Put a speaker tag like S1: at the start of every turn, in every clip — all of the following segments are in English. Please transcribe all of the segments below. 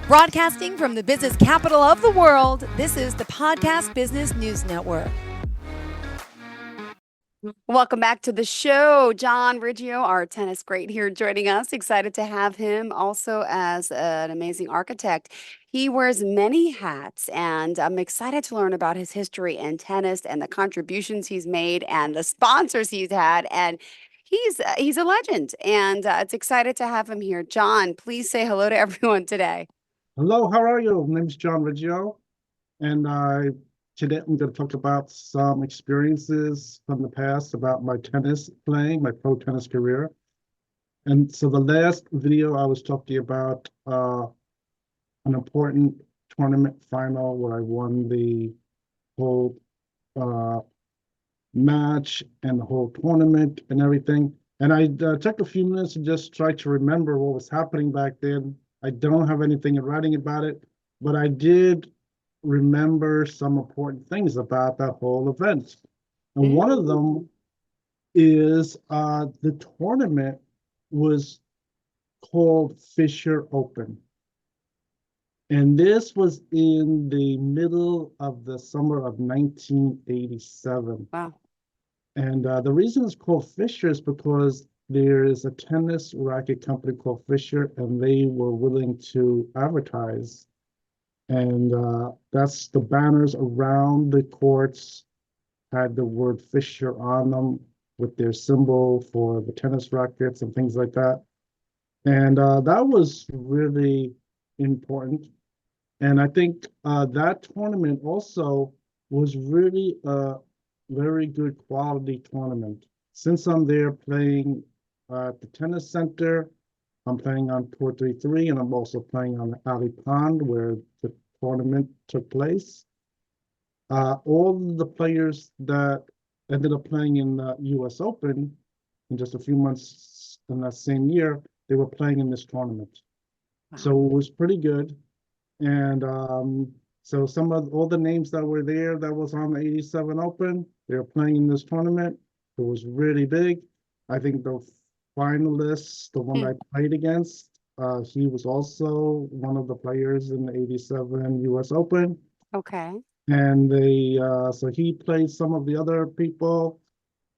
S1: Broadcasting from the business capital of the world, this is the Podcast Business News Network.
S2: Welcome back to the show. John Riggio, our tennis great here joining us. Excited to have him also as an amazing architect. He wears many hats, and I'm excited to learn about his history in tennis and the contributions he's made and the sponsors he's had. And he's a legend, and it's excited to have him here. John, please say hello to everyone today.
S3: Hello, how are you? My name is John Riggio, and today I'm going to talk about some experiences from the past about my tennis playing, my pro tennis career. And so the last video I was talking about an important tournament final where I won the whole match and the whole tournament and everything. And I took a few minutes to just try to remember what was happening back then. I don't have anything in writing about it, but I did remember some important things about that whole event. And one of them is the tournament was called Fisher Open. And this was in the middle of the summer of 1987.
S2: Wow.
S3: And the reason it's called Fisher is because there is a tennis racket company called Fisher, and they were willing to advertise. And that's the banners around the courts had the word Fisher on them with their symbol for the tennis rackets and things like that. And that was really important. And I think that tournament also was really a very good quality tournament. Since I'm there playing at the tennis center, I'm playing on Tour 33, and I'm also playing on the Alley Pond where the tournament took place. All the players that ended up playing in the US Open in just a few months in that same year, they were playing in this tournament.
S2: Wow.
S3: So it was pretty good. And so all the names that were there that was on the 87 Open, they were playing in this tournament. It was really big. I think the finalists, the one I played against, he was also one of the players in the 87 US Open.
S2: Okay.
S3: And so he played some of the other people.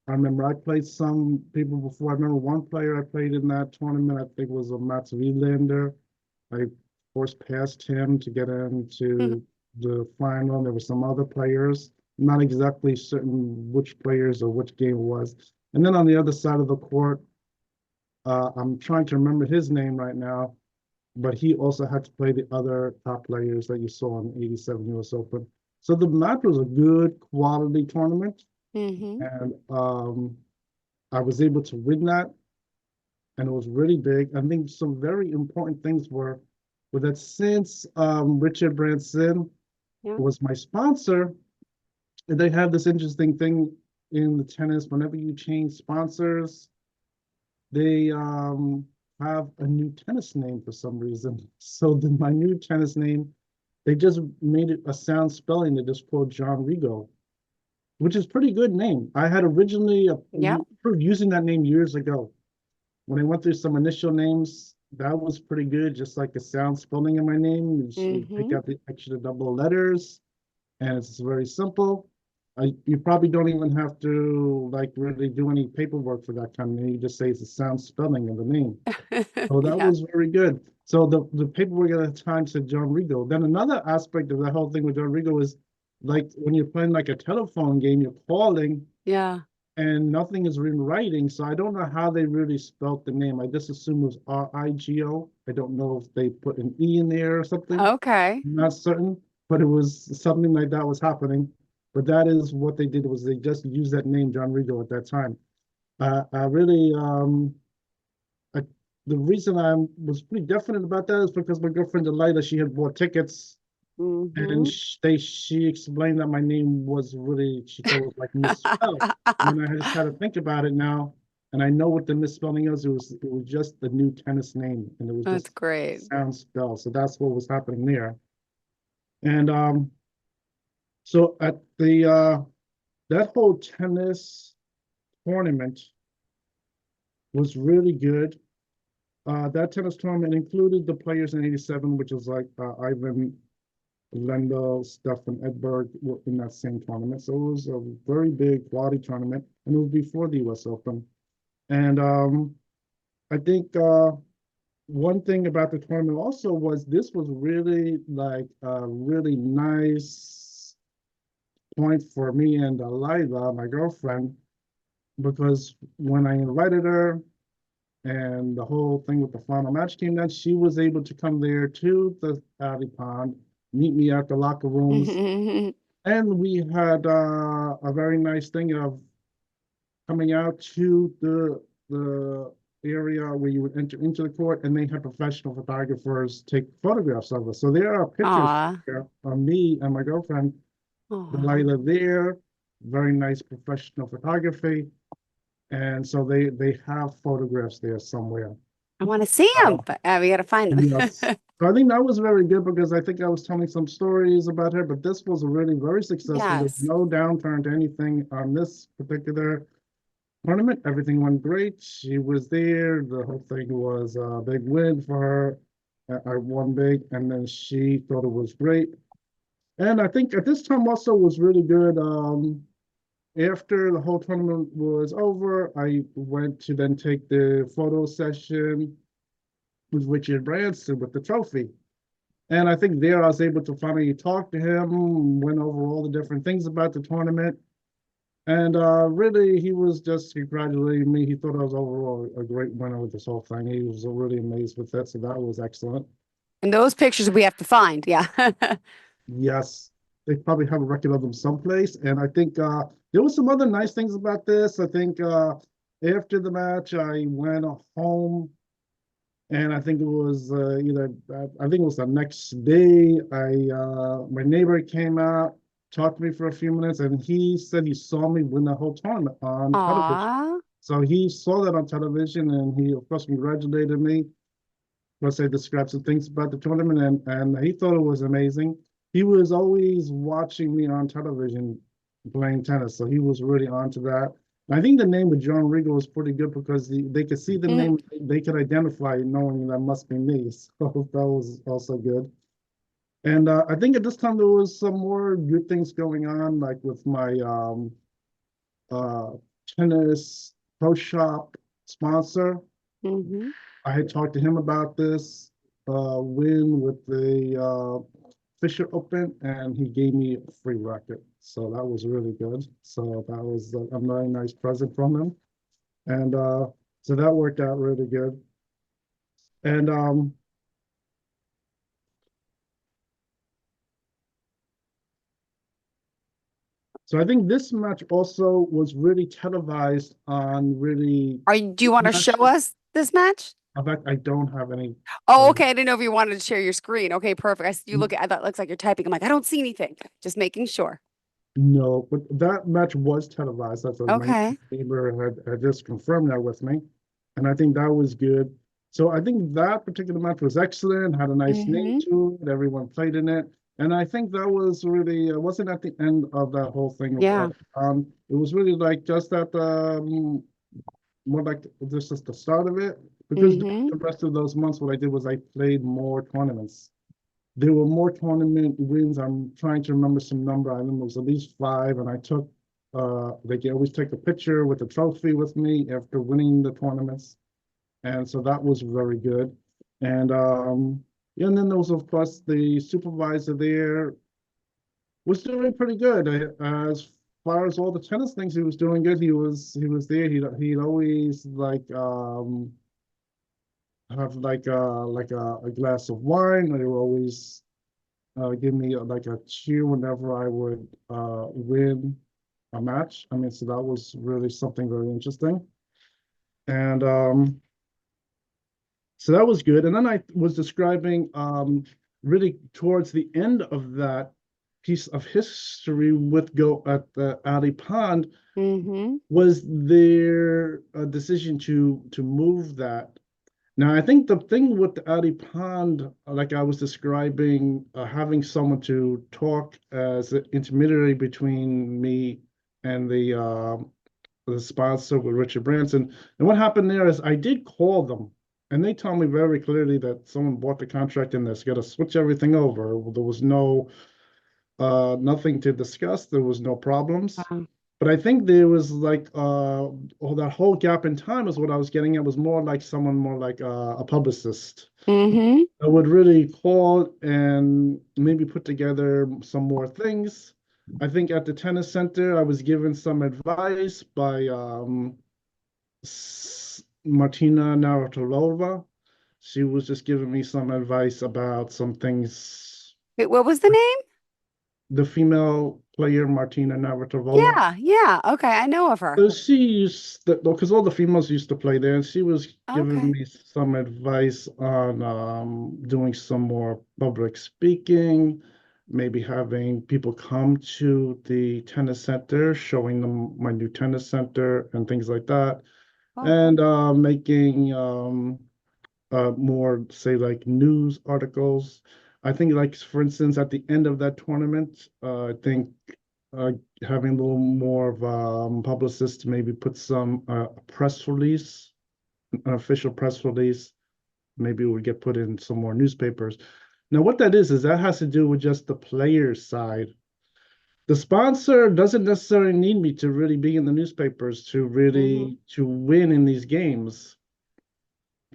S3: I remember I played some people before. I remember one player I played in that tournament, I think was a Mats Wilander. I, of course, passed him to get into the final. There were some other players, not exactly certain which players or which game it was. And then on the other side of the court, I'm trying to remember his name right now, but he also had to play the other top players that you saw in the 87 US Open. So the match was a good quality tournament. And I was able to win that, and it was really big. I think some very important things were that since Richard Branson was my sponsor, they have this interesting thing in the tennis. Whenever you change sponsors, they have a new tennis name for some reason. So my new tennis name, they just made it a sound spelling. They just called John Riggio, which is pretty good name. I had originally using that name years ago. When I went through some initial names, that was pretty good, just like a sound spelling in my name. You pick out the extra double letters, and it's very simple. You probably don't even have to like really do any paperwork for that kind of name. You just say it's a sound spelling of the name. So that was very good. So the paperwork at the time said John Riggio. Then another aspect of the whole thing with John Riggio is like when you're playing like a telephone game, you're calling.
S2: Yeah.
S3: And nothing is in writing, so I don't know how they really spelt the name. I just assume it was Rigo. I don't know if they put an E in there or something.
S2: Okay.
S3: I'm not certain, but it was something like that was happening. But that is what they did, was they just used that name, John Riggio, at that time. I really, the reason I was pretty definite about that is because my girlfriend Delilah, she had bought tickets. And she explained that my name was really, she thought it was like misspelled. And I just had to think about it now, and I know what the misspelling is. It was just the new tennis name, and it was
S2: That's
S3: just
S2: great.
S3: sound spell. So that's what was happening there. And so at the that whole tennis tournament was really good. That tennis tournament included the players in '87, which was like Ivan Lendl, Stefan Edberg were in that same tournament. So it was a very big quality tournament, and it was before the U.S. Open. And I think one thing about the tournament also was this was really like a really nice point for me and Lila, my girlfriend, because when I invited her and the whole thing with the final match came down, she was able to come there to the Abbey Pond, meet me at the locker rooms, and we had a very nice thing of coming out to the area where you would enter into the court, and they had professional photographers take photographs of us. So there are pictures
S2: Aw.
S3: here of me and my girlfriend,
S2: Aw.
S3: Delilah there, very nice professional photography. And so they have photographs there somewhere.
S2: I want to see
S3: Uh,
S2: them, but we got to find them.
S3: yes. So I think that was very good because I think I was telling some stories about her, but this was really very successful. There's
S2: Yes.
S3: no downturn to anything on this particular tournament. Everything went great. She was there. The whole thing was a big win for her. I won big, and then she thought it was great. And I think at this time also was really good. After the whole tournament was over, I went to then take the photo session with Richard Branson with the trophy. And I think there I was able to finally talk to him, went over all the different things about the tournament. And really, he was just congratulating me. He thought I was overall a great winner with this whole thing. He was really amazed with that. So that was excellent.
S2: And those pictures we have to find. Yeah.
S3: Yes, they probably have a record of them someplace. And I think there was some other nice things about this. I think after the match, I went home, and I think it was I think it was the next day. My neighbor came out, talked to me for a few minutes, and he said he saw me win the whole tournament on television.
S2: Aw.
S3: So he saw that on television, and he of course congratulated me. Plus, I described some things about the tournament, and he thought it was amazing. He was always watching me on television playing tennis, so he was really onto that. I think the name of John Riggio was pretty good because they could see the
S2: Mm.
S3: name, they could identify knowing that must be me. So that was also good. And I think at this time there was some more good things going on, like with my uh, tennis pro shop sponsor.
S2: Hmm.
S3: I had talked to him about this win with the Fisher Open, and he gave me a free racket. So that was really good. So that was a very nice present from him. And so that worked out really good. And so I think this match also was really televised on really
S2: Do you want to show us this match?
S3: in fact, I don't have any.
S2: Oh, okay. I didn't know if you wanted to share your screen. Okay, perfect. You
S3: Mm,
S2: look at, I thought it looks like you're typing. I'm like, I don't see anything. Just making sure.
S3: no, but that match was televised. That's what my
S2: Okay.
S3: neighbor had just confirmed that with me. And I think that was good. So I think that particular match was excellent, had a nice name
S2: Hmm.
S3: to it. Everyone played in it. And I think that was really, wasn't at the end of that whole thing.
S2: Yeah.
S3: It was really like just at more like this is the start of it. Because during
S2: Hmm.
S3: the rest of those months, what I did was I played more tournaments. There were more tournament wins. I'm trying to remember some number. I remember it was at least five, and I took they can always take a picture with the trophy with me after winning the tournaments. And so that was very good. And yeah, and then there was of course the supervisor there was doing pretty good. As far as all the tennis things he was doing good. He was there. He'd always like have like a glass of wine. They would always give me like a cheer whenever I would win a match. I mean, so that was really something very interesting. And so that was good. And then I was describing really towards the end of that piece of history with go at the Alley Pond
S2: Hmm.
S3: was their decision to move that. Now, I think the thing with the Alley Pond, like I was describing, having someone to talk as an intermediary between me and the sponsor with Richard Branson. And what happened there is I did call them And they told me very clearly that someone bought the contract and that's got to switch everything over. There was no nothing to discuss. There was no problems.
S2: Wow.
S3: But I think there was like that whole gap in time is what I was getting at was more like someone more like a publicist.
S2: Mm-hmm.
S3: I would really call and maybe put together some more things. I think at the tennis center, I was given some advice by Martina Navratilova. She was just giving me some advice about some things.
S2: Wait, what was the name?
S3: The female player, Martina Navratilova.
S2: Yeah, yeah. Okay, I know of her.
S3: So she used to, because all the females used to play there, and she was giving
S2: Okay.
S3: me some advice on doing some more public speaking, maybe having people come to the tennis center, showing them my new tennis center and things like that,
S2: Well,
S3: and making more, say, like news articles. I think, like, for instance, at the end of that tournament, I think uh, having a little more of publicists to maybe put some press release, an official press release, maybe it would get put in some more newspapers. Now, what that is that has to do with just the players' side. The sponsor doesn't necessarily need me to really be in the newspapers to
S2: hmm
S3: really to win in these games.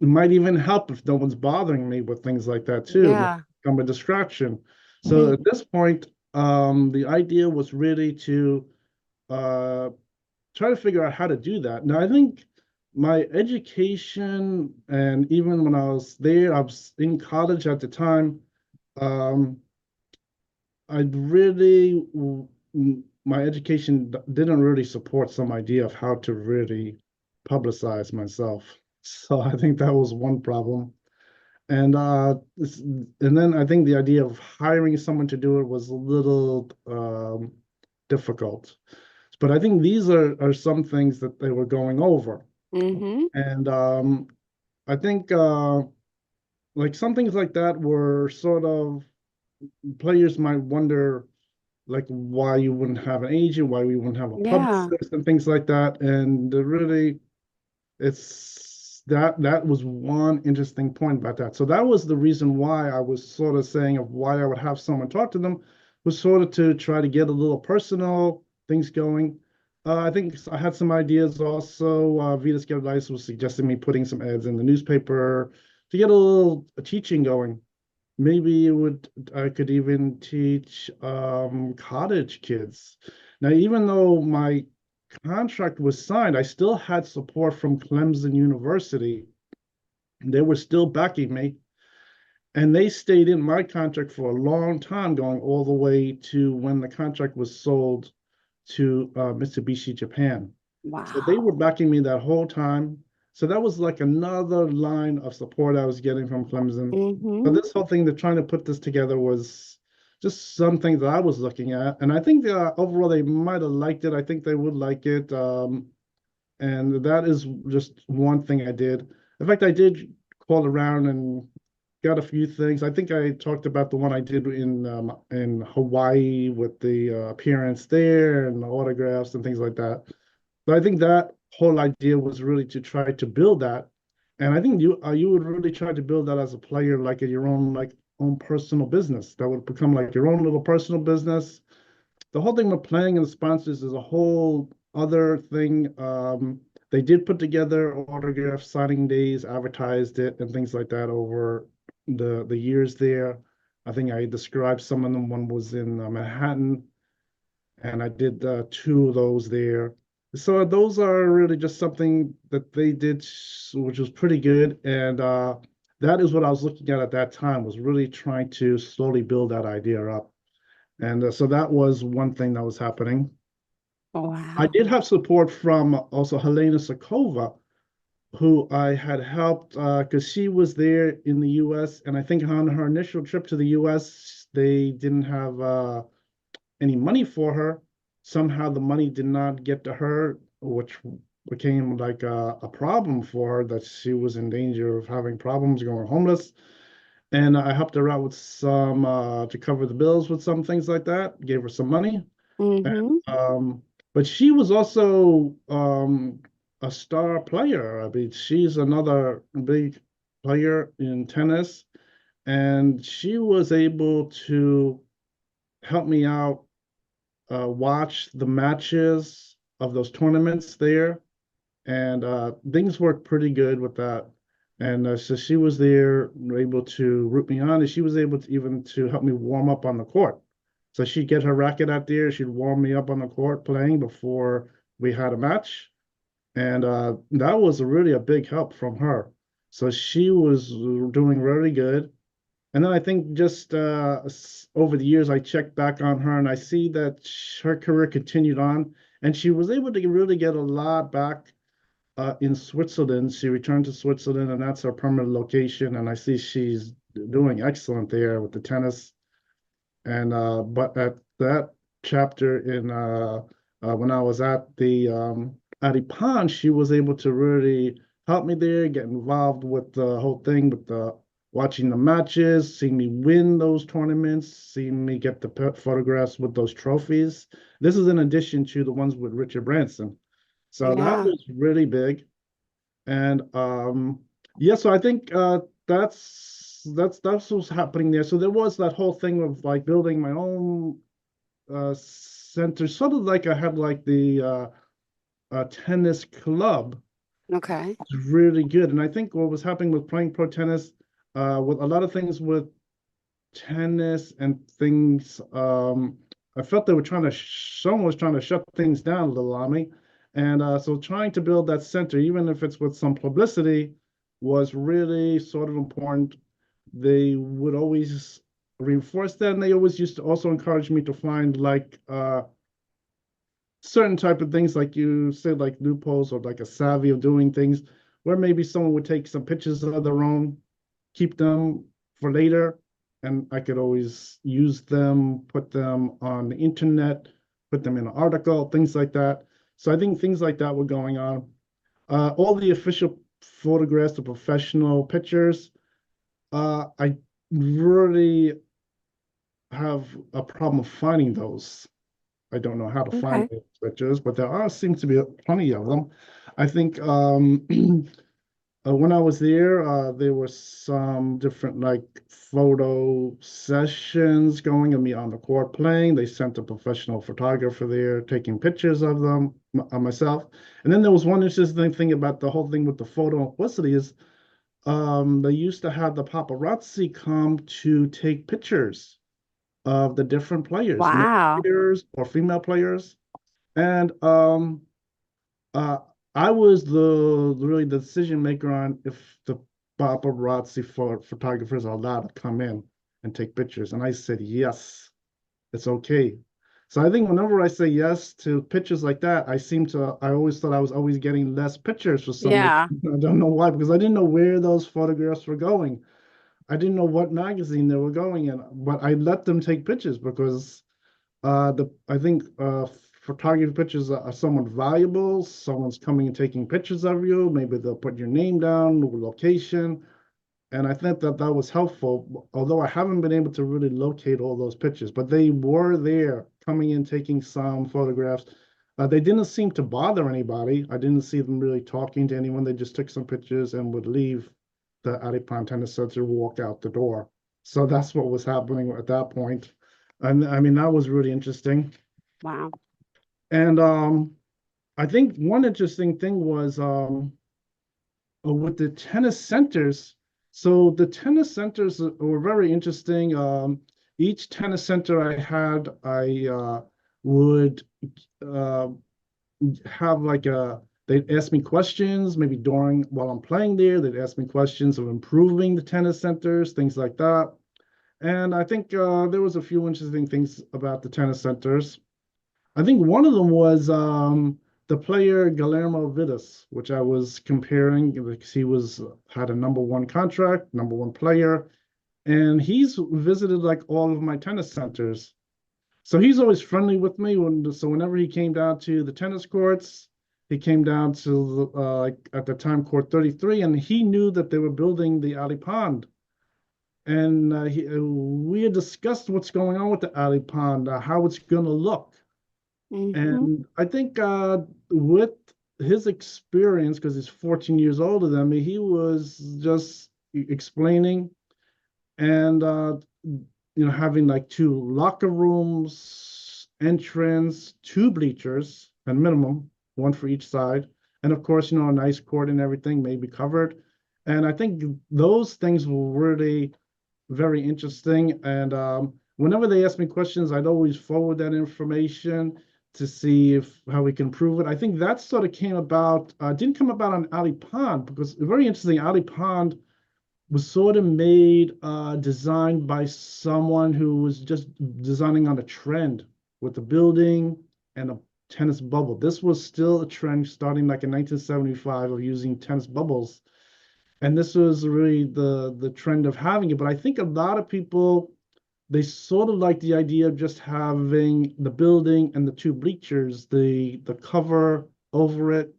S3: It might even help if no one's bothering me with things like that too. It might
S2: Yeah.
S3: become a distraction. So
S2: Mhm.
S3: at this point, the idea was really to uh, try to figure out how to do that. Now, I think my education and even when I was there, I was in college at the time. Um, I really, my education didn't really support some idea of how to really publicize myself. So I think that was one problem. And and then I think the idea of hiring someone to do it was a little difficult. But I think these are some things that they were going over.
S2: hmm
S3: And I think like some things like that were sort of players might wonder like why you wouldn't have an agent, why we wouldn't have a
S2: Yeah.
S3: publicist and things like that. And really it's that was one interesting point about that. So that was the reason why I was sort of saying of why I would have someone talk to them was sort of to try to get a little personal things going. I think I had some ideas also. Vitas Gervais was suggesting me putting some ads in the newspaper to get a little teaching going. Maybe it would I could even teach college kids. Now, even though my contract was signed, I still had support from Clemson University. They were still backing me, and they stayed in my contract for a long time, going all the way to when the contract was sold to Mitsubishi Japan. So they were
S2: Wow.
S3: backing me that whole time. So that was like another line of support I was getting from Clemson. So
S2: hmm
S3: this whole thing, to trying to put this together was just something that I was looking at. And I think overall they might have liked it. I think they would like it. And that is just one thing I did. In fact, I did call around and got a few things. I think I talked about the one I did in Hawaii with the appearance there and the autographs and things like that. But I think that whole idea was really to try to build that. And I think you would really try to build that as a player, like in your own own personal business. That would become like your own little personal business. The whole thing with playing and the sponsors is a whole other thing. They did put together autograph signing days, advertised it, and things like that over the years there. I think I described some of them. One was in Manhattan, and I did two of those there. So those are really just something that they did, which was pretty good. And that is what I was looking at that time, was really trying to slowly build that idea up. And so that was one thing that was happening. I
S2: Wow.
S3: did have support from also Helena Sokova, who I had helped because she was there in the US. And I think on her initial trip to the US, they didn't have any money for her. Somehow the money did not get to her, which became like a problem for her, that she was in danger of having problems going homeless. And I helped her out with some to cover the bills with some things like that, gave her some money.
S2: hmm
S3: But she was also a star player. I mean, she's another big. player in tennis, and she was able to help me out, watch the matches of those tournaments there, and things worked pretty good with that. And so she was there, able to root me on, and she was able to even to help me warm up on the court. So she'd get her racket out there, she'd warm me up on the court playing before we had a match, and that was really a big help from her. So she was doing really good. And then I think just over the years, I checked back on her and I see that her career continued on, and she was able to really get a lot back in Switzerland. She returned to Switzerland, and that's her permanent location. And I see she's doing excellent there with the tennis. And but at that chapter in when I was at Ipan, she was able to really help me there, get involved with the whole thing, with the watching the matches, seeing me win those tournaments, seeing me get the photographs with those trophies. This is in addition to the ones with Richard Branson. So that
S2: Yeah.
S3: was really big. And yeah, so I think that's what's happening there. So there was that whole thing of like building my own center, sort of like I had like the tennis club.
S2: Okay.
S3: It's really good. And I think what was happening with playing pro tennis, with a lot of things with tennis and things, I felt they were trying to, someone was trying to shut things down a little on me. And so trying to build that center, even if it's with some publicity, was really sort of important. They would always reinforce that, and they always used to also encourage me to find like certain type of things, like you said, like loopholes or like a savvy of doing things, where maybe someone would take some pictures of their own, keep them for later, and I could always use them, put them on the internet, put them in an article, things like that. So I think things like that were going on. All the official photographs, the professional pictures, I really have a problem finding those. I don't know how to find
S2: Okay.
S3: the pictures, but there are seems to be plenty of them. I think when I was there were some different like photo sessions going of me on the court playing. They sent a professional photographer there taking pictures of them, myself. And then there was one interesting thing about the whole thing with the photo publicity is they used to have the paparazzi come to take pictures of the different players, male
S2: Wow.
S3: players or female players. And uh, I was the really the decision maker on if the paparazzi photographers are allowed to come in and take pictures. And I said, yes, it's okay. So I think whenever I say yes to pictures like that, I always thought I was always getting less pictures for some reason.
S2: Yeah.
S3: I don't know why, because I didn't know where those photographs were going. I didn't know what magazine they were going in, but I let them take pictures because the I think photography pictures are somewhat valuable. Someone's coming and taking pictures of you. Maybe they'll put your name down, location, and I think that that was helpful. Although I haven't been able to really locate all those pictures, but they were there, coming in, taking some photographs. They didn't seem to bother anybody. I didn't see them really talking to anyone. They just took some pictures and would leave the Alipan Tennis Center, walk out the door. So that's what was happening at that point. And I mean, that was really interesting.
S2: Wow.
S3: And I think one interesting thing was with the tennis centers. So the tennis centers were very interesting. Each tennis center I had, I would uh, have like they'd ask me questions, maybe during while I'm playing there, they'd ask me questions of improving the tennis centers, things like that. And I think there was a few interesting things about the tennis centers. I think one of them was the player Guillermo Vidas, which I was comparing because he was had a number one contract, number one player, and he's visited like all of my tennis centers. So he's always friendly with me. So whenever he came down to the tennis courts, he came down to like at the time court 33, and he knew that they were building the Ali Pond, and we had discussed what's going on with the Ali Pond, how it's going to look.
S2: Hmm.
S3: And I think with his experience, because he's 14 years older than me, he was just explaining, and having like two locker rooms, entrance, two bleachers at minimum, one for each side, and of course, a nice court and everything may be covered. And I think those things were really very interesting. And whenever they ask me questions, I'd always forward that information to see if how we can improve it. I think that sort of came about, didn't come about on Ali Pond, because very interesting, Ali Pond was sort of made, designed by someone who was just designing on a trend with the building and a tennis bubble. This was still a trend starting like in 1975 of using tennis bubbles. And this was really the trend of having it. But I think a lot of people, they sort of like the idea of just having the building and the two bleachers. The cover over it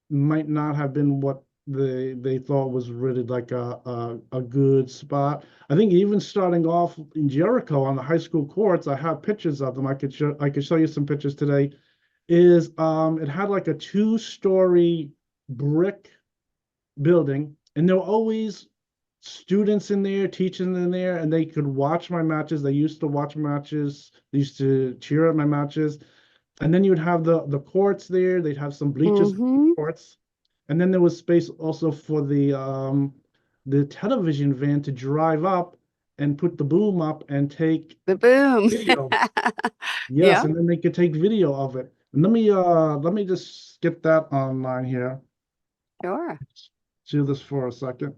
S3: might not have been what they thought was really like a good spot. I think even starting off in Jericho on the high school courts, I have pictures of them. I could show you some pictures today. Is it had like a two-story brick building, and there were always students in there, teaching in there, and they could watch my matches. They used to watch matches. They used to cheer at my matches. And then you would have the courts there. They'd have some bleachers in
S2: Mm-hmm.
S3: the courts. And then there was space also for the television van to drive up and put the boom up and take
S2: The boom.
S3: video. Yes,
S2: Yeah.
S3: and then they could take video of it. And let me just get that online here.
S2: Sure.
S3: Do this for a second.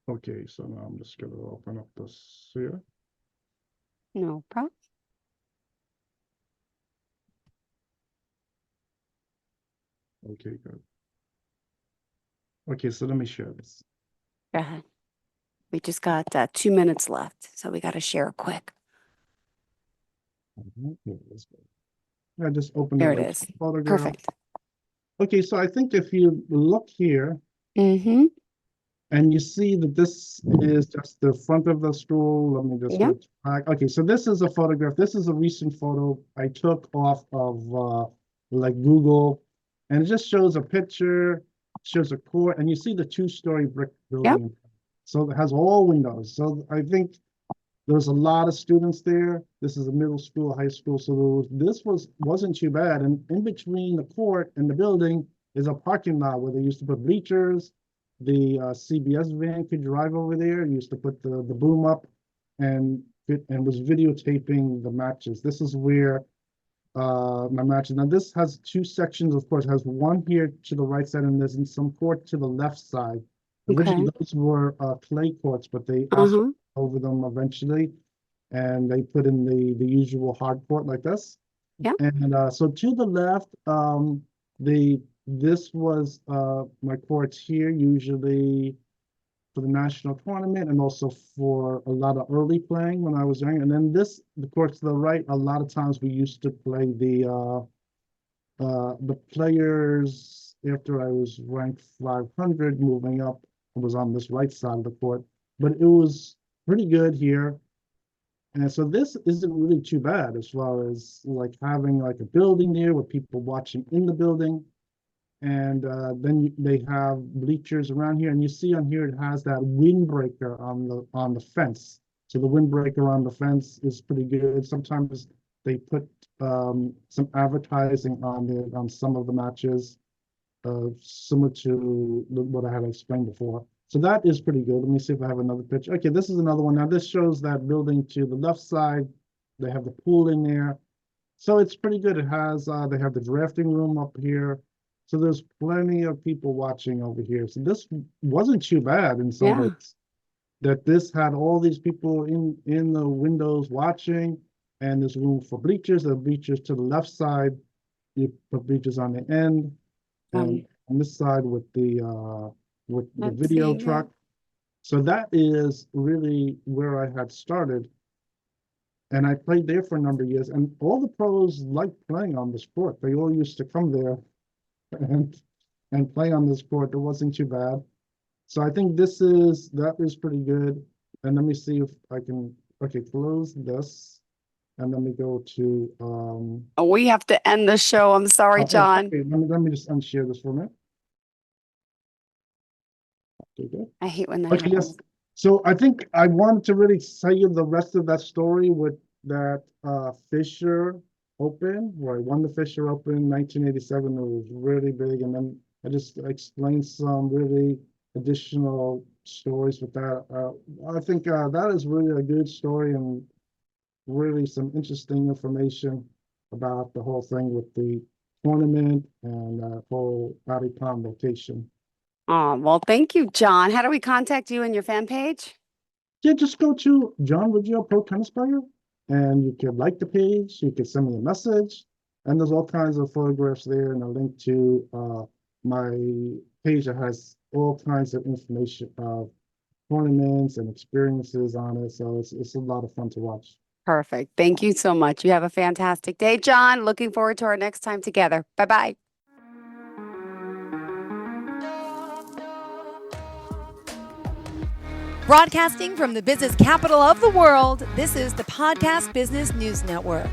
S3: Okay, so now I'm just gonna open up this here.
S2: No problem.
S3: Okay, good. Okay, so let me share this.
S2: Go ahead. We just got 2 minutes left, so we got to share quick.
S3: Here it is. I just opened it
S2: There it
S3: right
S2: is.
S3: to the photograph.
S2: Perfect.
S3: Okay, so I think if you look here
S2: Mm-hmm.
S3: and you see that this is just the front of the stool, let me just
S2: Yeah.
S3: go back. Okay, so this is a photograph. This is a recent photo I took off of like Google, and it just shows a picture, shows a court, and you see the two-story brick
S2: Yep.
S3: building. So it has all windows. So I think there's a lot of students there. This is a middle school, high school, so this wasn't too bad. And in between the court and the building is a parking lot where they used to put bleachers. The CBS van could drive over there. Used to put the boom up, and was videotaping the matches. This is where my matches. Now this has two sections. Of course, it has one here to the right side, and there's some court to the left side. Originally,
S2: Okay.
S3: those were clay courts, but they asked
S2: Uh-huh.
S3: over them eventually, and they put in the usual hard court like this.
S2: Yeah.
S3: And so to the left, this was my courts here, usually for the national tournament and also for a lot of early playing when I was young. And then the court to the right, a lot of times we used to play the players after I was ranked 500 moving up. I was on this right side of the court, but it was pretty good here. And so this isn't really too bad as far as like having like a building there with people watching in the building. And then they have bleachers around here, and you see on here it has that windbreaker on the fence. So the windbreaker on the fence is pretty good. Sometimes they put some advertising on some of the matches, similar to what I had explained before. So that is pretty good. Let me see if I have another picture. Okay, this is another one. Now this shows that building to the left side. They have the pool in there. So it's pretty good. It has they have the drafting room up here. So there's plenty of people watching over here. So this wasn't too bad in some
S2: Yeah.
S3: ways. That this had all these people in the windows watching, and there's room for bleachers. There are bleachers to the left side. You put bleachers on the end, and on this side with the
S2: I'm
S3: video
S2: seeing
S3: truck.
S2: it.
S3: So that is really where I had started. And I played there for a number of years, and all the pros liked playing on the sport. They all used to come there and play on the sport. It wasn't too bad. So I think that is pretty good. And let me see if I can, okay, close this. And let me go to,
S2: Oh, we have to end the show. I'm sorry, John.
S3: okay, let me just unshare this for a minute. Okay, good.
S2: I hate when that
S3: Okay, yes.
S2: happens.
S3: So I think I wanted to really tell you the rest of that story with that Fisher Open, where I won the Fisher Open in 1987. It was really big. And then I just explained some really additional stories with that. I think that is really a good story and really some interesting information about the whole thing with the tournament and whole Body Pond location.
S2: Oh, well, thank you, John. How do we contact you and your fan page?
S3: Yeah, just go to John Riggio Pro Tennis Player, and you can like the page. You can send me a message, and there's all kinds of photographs there, and a link to my page that has all kinds of information of tournaments and experiences on it. So it's a lot of fun to watch.
S2: Perfect. Thank you so much. You have a fantastic day, John. Looking forward to our next time together. Bye-bye.
S1: Broadcasting from the business capital of the world, this is the Podcast Business News Network.